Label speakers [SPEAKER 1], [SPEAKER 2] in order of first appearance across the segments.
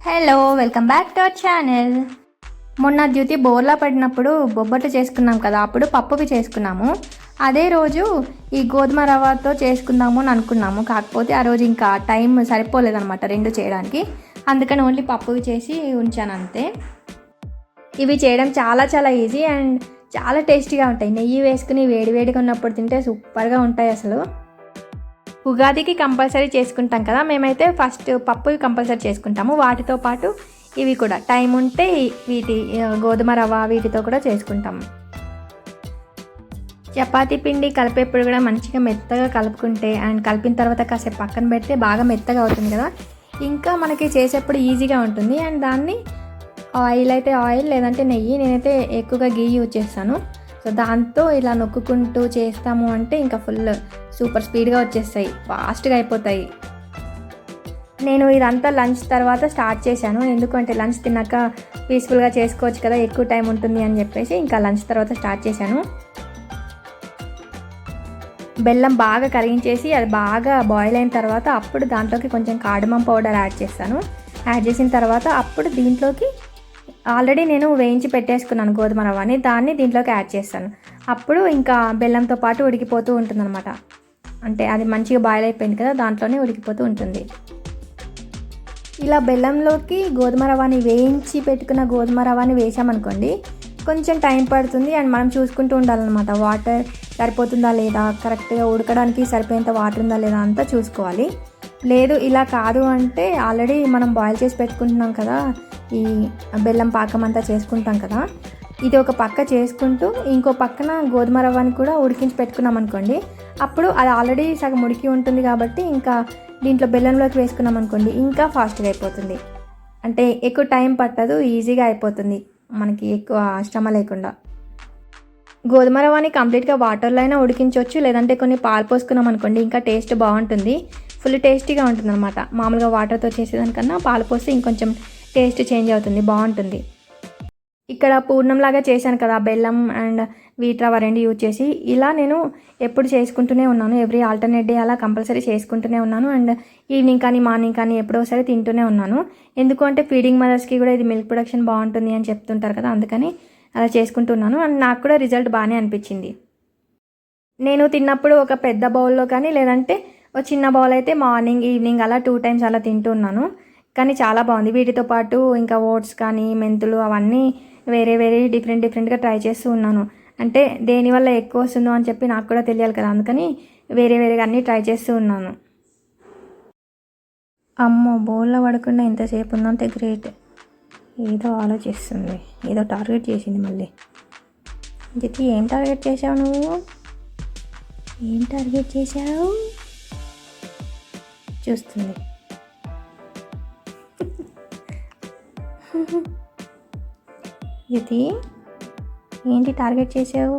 [SPEAKER 1] Hello, welcome back to our channel. మొన్న ద్యుతి బోర్లా పడినప్పుడు బొబ్బట్లు చేసుకున్నాం కదా, అప్పుడు పప్పువి చేసుకున్నాము. అదే రోజు ఈ గోధుమ రవ్వతో చేసుకుందాము అని అనుకున్నాము. కాకపోతే ఆ రోజు ఇంకా టైం సరిపోలేదన్నమాట రెండు చేయడానికి. అందుకని ఓన్లీ పప్పువి చేసి ఉంచాను అంతే. ఇవి చేయడం చాలా చాలా ఈజీ అండ్ చాలా టేస్టీగా ఉంటాయి. నెయ్యి వేసుకుని వేడివేడిగా ఉన్నప్పుడు తింటే సూపర్గా ఉంటాయి అసలు. ఉగాదికి కంపల్సరీ చేసుకుంటాం కదా, మేమైతే ఫస్ట్ పప్పు కంపల్సరీ చేసుకుంటాము. వాటితో పాటు ఇవి కూడా టైం ఉంటే వీటి గోధుమ రవ్వ వీటితో కూడా చేసుకుంటాము. చపాతీ పిండి కలిపేప్పుడు కూడా మంచిగా మెత్తగా కలుపుకుంటే అండ్ కలిపిన తర్వాత కాసేపు పక్కన పెడితే బాగా మెత్తగా అవుతుంది కదా, ఇంకా మనకి చేసేప్పుడు ఈజీగా ఉంటుంది. అండ్ దాన్ని ఆయిల్ అయితే ఆయిల్, లేదంటే నెయ్యి, నేనైతే ఎక్కువగా గీ యూజ్ చేస్తాను. సో దాంతో ఇలా నొక్కుంటూ చేస్తాము అంటే ఇంకా ఫుల్ సూపర్ స్పీడ్గా వచ్చేస్తాయి, ఫాస్ట్గా అయిపోతాయి. నేను ఇదంతా లంచ్ తర్వాత స్టార్ట్ చేశాను, ఎందుకంటే లంచ్ తిన్నాక పీస్ఫుల్గా చేసుకోవచ్చు కదా, ఎక్కువ టైం ఉంటుంది అని చెప్పేసి ఇంకా లంచ్ తర్వాత స్టార్ట్ చేశాను. బెల్లం బాగా కరిగించేసి అది బాగా బాయిల్ అయిన తర్వాత అప్పుడు దాంట్లోకి కొంచెం కార్డమం పౌడర్ యాడ్ చేస్తాను. యాడ్ చేసిన తర్వాత అప్పుడు దీంట్లోకి ఆల్రెడీ నేను వేయించి పెట్టేసుకున్నాను గోధుమ రవ్వని, దాన్ని దీంట్లోకి యాడ్ చేస్తాను. అప్పుడు ఇంకా బెల్లంతో పాటు ఉడికిపోతూ ఉంటుందన్నమాట. అంటే అది మంచిగా బాయిల్ అయిపోయింది కదా, దాంట్లోనే ఉడికిపోతూ ఉంటుంది. ఇలా బెల్లంలోకి గోధుమ రవ్వని వేయించి పెట్టుకున్న గోధుమ రవ్వని వేసామనుకోండి, కొంచెం టైం పడుతుంది అండ్ మనం చూసుకుంటూ ఉండాలన్నమాట. వాటర్ సరిపోతుందా లేదా, కరెక్ట్గా ఉడకడానికి సరిపోయేంత వాటర్ ఉందా లేదా అంతా చూసుకోవాలి. లేదు ఇలా కాదు అంటే ఆల్రెడీ మనం బాయిల్ చేసి పెట్టుకుంటున్నాం కదా, ఈ బెల్లం పాకం అంతా చేసుకుంటాం కదా, ఇది ఒక పక్క చేసుకుంటూ ఇంకో పక్కన గోధుమ రవ్వని కూడా ఉడికించి పెట్టుకున్నాం అనుకోండి, అప్పుడు అది ఆల్రెడీ సగం ఉడికి ఉంటుంది కాబట్టి ఇంకా దీంట్లో బెల్లంలోకి వేసుకున్నాం అనుకోండి ఇంకా ఫాస్ట్గా అయిపోతుంది. అంటే ఎక్కువ టైం పట్టదు, ఈజీగా అయిపోతుంది మనకి ఎక్కువ శ్రమ లేకుండా. గోధుమ రవ్వని కంప్లీట్గా వాటర్లో అయినా ఉడికించవచ్చు, లేదంటే కొన్ని పాలు పోసుకున్నాం అనుకోండి ఇంకా టేస్ట్ బాగుంటుంది, ఫుల్ టేస్టీగా ఉంటుంది అనమాట. మామూలుగా వాటర్తో చేసేదానికన్నా పాలు పోస్తే ఇంకొంచెం టేస్ట్ చేంజ్ అవుతుంది, బాగుంటుంది. ఇక్కడ పూర్ణంలాగా చేశాను కదా బెల్లం అండ్ వీట్ రవ్వ రెండు యూజ్ చేసి, ఇలా నేను ఎప్పుడు చేసుకుంటూనే ఉన్నాను. ఎవ్రీ ఆల్టర్నేట్ డే అలా కంపల్సరీ చేసుకుంటూనే ఉన్నాను. అండ్ ఈవినింగ్ కానీ మార్నింగ్ కానీ ఎప్పుడో ఒకసారి తింటూనే ఉన్నాను. ఎందుకు అంటే ఫీడింగ్ మదర్స్కి కూడా ఇది మిల్క్ ప్రొడక్షన్ బాగుంటుంది అని చెప్తుంటారు కదా, అందుకని అలా చేసుకుంటున్నాను. అండ్ నాకు కూడా రిజల్ట్ బాగానే అనిపించింది. నేను తిన్నప్పుడు ఒక పెద్ద బౌల్లో కానీ లేదంటే ఒక చిన్న బౌల్ అయితే మార్నింగ్ ఈవినింగ్ అలా 2 times అలా తింటున్నాను. కానీ చాలా బాగుంది. వీటితో పాటు ఇంకా ఓట్స్ కానీ మెంతులు అవన్నీ వేరే వేరే డిఫరెంట్గా ట్రై చేస్తూ ఉన్నాను. అంటే దేనివల్ల ఎక్కువ వస్తుందో అని చెప్పి నాకు కూడా తెలియాలి కదా, అందుకని వేరేగా అన్నీ ట్రై చేస్తూ ఉన్నాను. అమ్మో, బౌల్లో పడకుండా ఎంతసేపు ఉందంటే గ్రేట్. ఏదో ఆలోచిస్తుంది, ఏదో టార్గెట్ చేసింది మళ్ళీ. జితి, ఏం టార్గెట్ చేసావు నువ్వు? ఏం టార్గెట్ చేసావు? చూస్తుంది. జితి, ఏంటి టార్గెట్ చేసావు?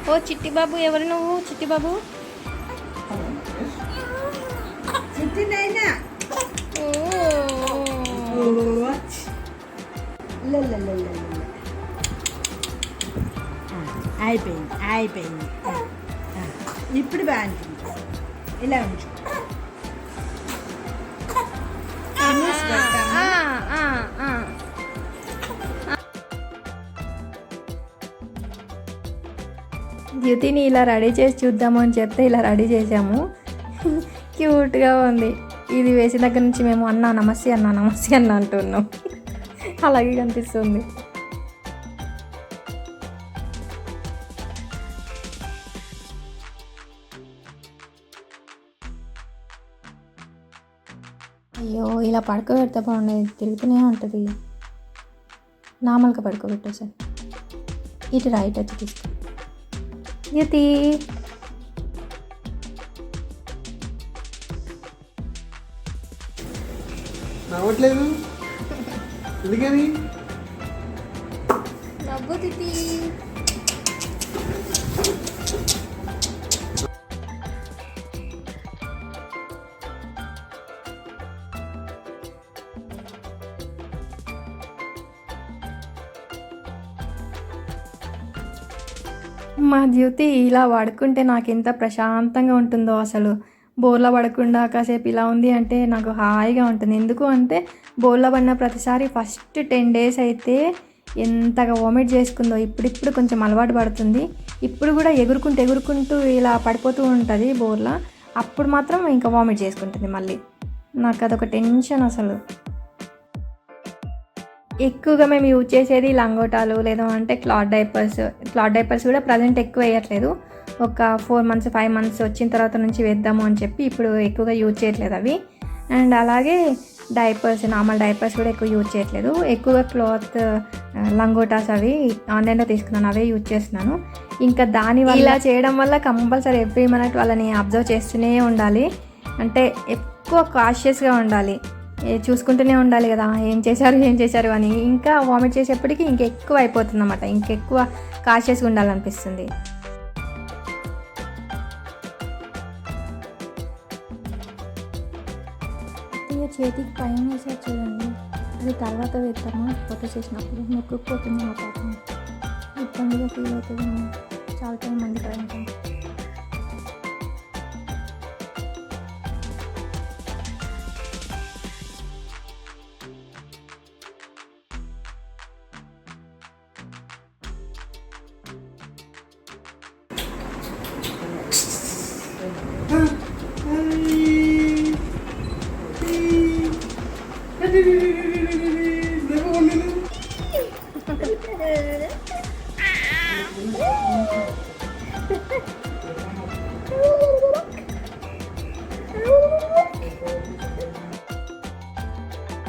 [SPEAKER 1] ఓ చిట్టి బాబు, ఎవరు నువ్వు? చిట్టి బాబు
[SPEAKER 2] అయిపోయింది. ఇప్పుడు బాగుంటుంది, ఇలా ఉంచు.
[SPEAKER 1] జ్యోతిని ఇలా రెడీ చేసి చూద్దాము అని చెప్తే ఇలా రెడీ చేసాము. క్యూట్గా ఉంది. ఇది వేసిన దగ్గర నుంచి మేము అన్నా నమస్తే అన్నా అంటున్నాం. అలాగే కనిపిస్తుంది. అయ్యో, ఇలా పడుకోబెడితే బాగుండేది, తిరుగుతూనే ఉంటుంది. నార్మల్గా పడుకోబెట్టు సార్. ఇటు రైట్ వచ్చి తీసుకో. యుతి,
[SPEAKER 3] నవ్వట్లేదు ఎందుకని?
[SPEAKER 1] నవ్వు తితి. మా జ్యోతి ఇలా పడుకుంటే నాకు ఎంత ప్రశాంతంగా ఉంటుందో అసలు. బోర్లా పడకుండా కాసేపు ఇలా ఉంది అంటే నాకు హాయిగా ఉంటుంది. ఎందుకు అంటే బోర్లా పడిన ప్రతిసారి ఫస్ట్ 10 days అయితే ఎంతగా వామిట్ చేసుకుందో. ఇప్పుడిప్పుడు కొంచెం అలవాటు పడుతుంది. ఇప్పుడు కూడా ఎగురుకుంటూ ఇలా పడిపోతూ ఉంటుంది బోర్లా. అప్పుడు మాత్రం ఇంకా వామిట్ చేసుకుంటుంది మళ్ళీ. నాకు అదొక టెన్షన్ అసలు. ఎక్కువగా మేము యూజ్ చేసేది లంగోటాలు లేదా అంటే క్లాత్ డైపర్స్ కూడా ప్రజెంట్ ఎక్కువ వేయట్లేదు. ఒక 4 months 5 months వచ్చిన తర్వాత నుంచి వేద్దాము అని చెప్పి ఇప్పుడు ఎక్కువగా యూజ్ చేయట్లేదు అవి. అండ్ అలాగే నార్మల్ డైపర్స్ కూడా ఎక్కువ యూజ్ చేయట్లేదు. ఎక్కువగా క్లాత్ లంగోటాస్ అవి ఆన్లైన్లో తీసుకున్నాను, అవే యూజ్ చేస్తున్నాను. ఇంకా దానివల్ల ఇలా చేయడం వల్ల కంపల్సరీ ఎవ్రీ మినిట్ వాళ్ళని అబ్జర్వ్ చేస్తూనే ఉండాలి. అంటే ఎక్కువ కాషియస్గా ఉండాలి, చూసుకుంటూనే ఉండాలి కదా ఏం చేశారు అని. ఇంకా వామిట్ చేసేప్పటికి ఇంకెక్కువ అయిపోతుంది అన్నమాట. ఇంకెక్కువ కాషియస్గా ఉండాలనిపిస్తుంది. చేతికి పైన వేసారు చూడండి, అది తర్వాత వేస్తాము. ఫోటో చేసినప్పుడు నొక్కుపోతుంది మా పాపం, ఇబ్బందిగా ఫీల్ అవుతుంది. చాలా టైం మంది కదా ఇంకా.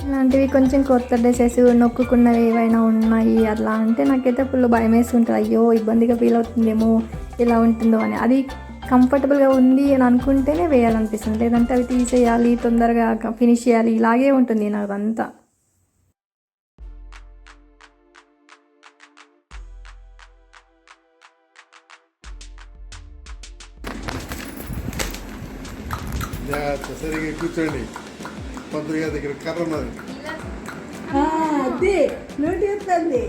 [SPEAKER 1] ఇలాంటివి కొంచెం కొత్త డ్రెస్సెస్ నొక్కుకున్నవి ఏవైనా ఉన్నాయి అట్లా అంటే నాకైతే ఫుల్ భయం వేస్తుంటుంది. అయ్యో ఇబ్బందిగా ఫీల్ అవుతుందేమో, ఎలా ఉంటుందో అని. అది కంఫర్టబుల్గా ఉంది అని అనుకుంటేనే వేయాలనిపిస్తుంది, లేదంటే అవి తీసేయాలి, తొందరగా ఫినిష్ చేయాలి, ఇలాగే ఉంటుంది నాదంతా.
[SPEAKER 3] సరిగా కూర్చోండి. పంతులు గారి దగ్గర కర్ర ఉన్నది.
[SPEAKER 2] అదే నోటి ఎత్తండి.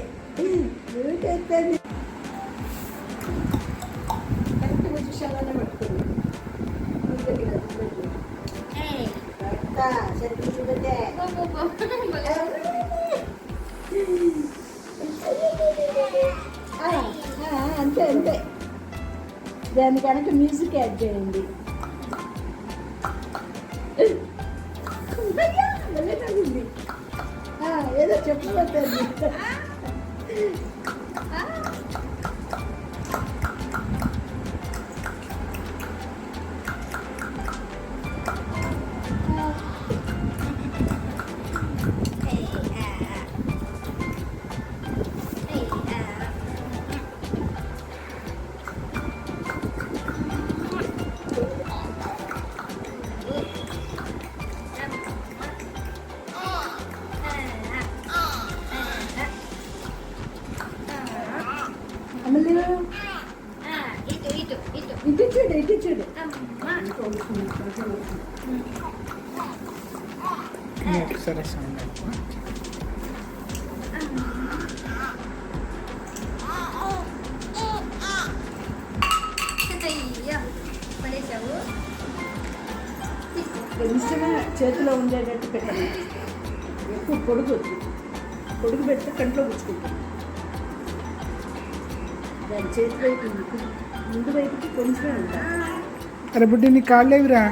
[SPEAKER 2] కరెక్ట్ పొజిషన్లోనే పట్టుకోండి. అంతే దాని కనుక మ్యూజిక్ యాడ్ చేయండి. ఏదో చెప్పబోతుంది. ఇటు చూడు.
[SPEAKER 4] ఒకసారి సౌండ్
[SPEAKER 2] కొంచెమే చేతిలో ఉండేటట్టు పెట్టాలి. ఎక్కువ పొడుగు పెడితే కంట్లో పుచ్చుకుంటుంది. దాని చేతి వైపు ముందు వైపుకి కొంచెమే ఉంటాయి.
[SPEAKER 4] అరే బుడ్డి నీ కాళ్ళు లేవురా.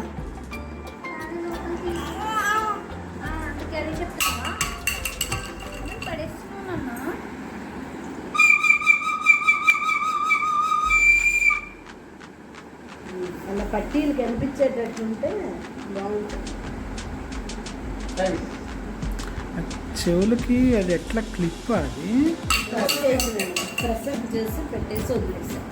[SPEAKER 2] అలా పట్టీలు కనిపించేటట్టుంటే బాగుంటుంది.
[SPEAKER 4] చెవులకి అది ఎట్లా క్లిప్ అది
[SPEAKER 2] ప్రెస్ చేసి పెట్టేసి వదిలేసాం.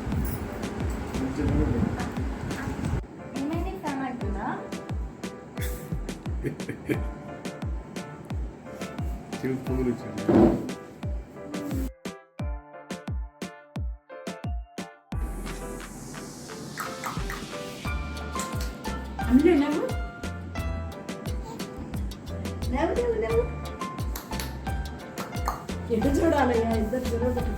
[SPEAKER 2] అందులో లేవు ఎటు చూడాలయ్యా, ఇద్దరు చూడబట్టి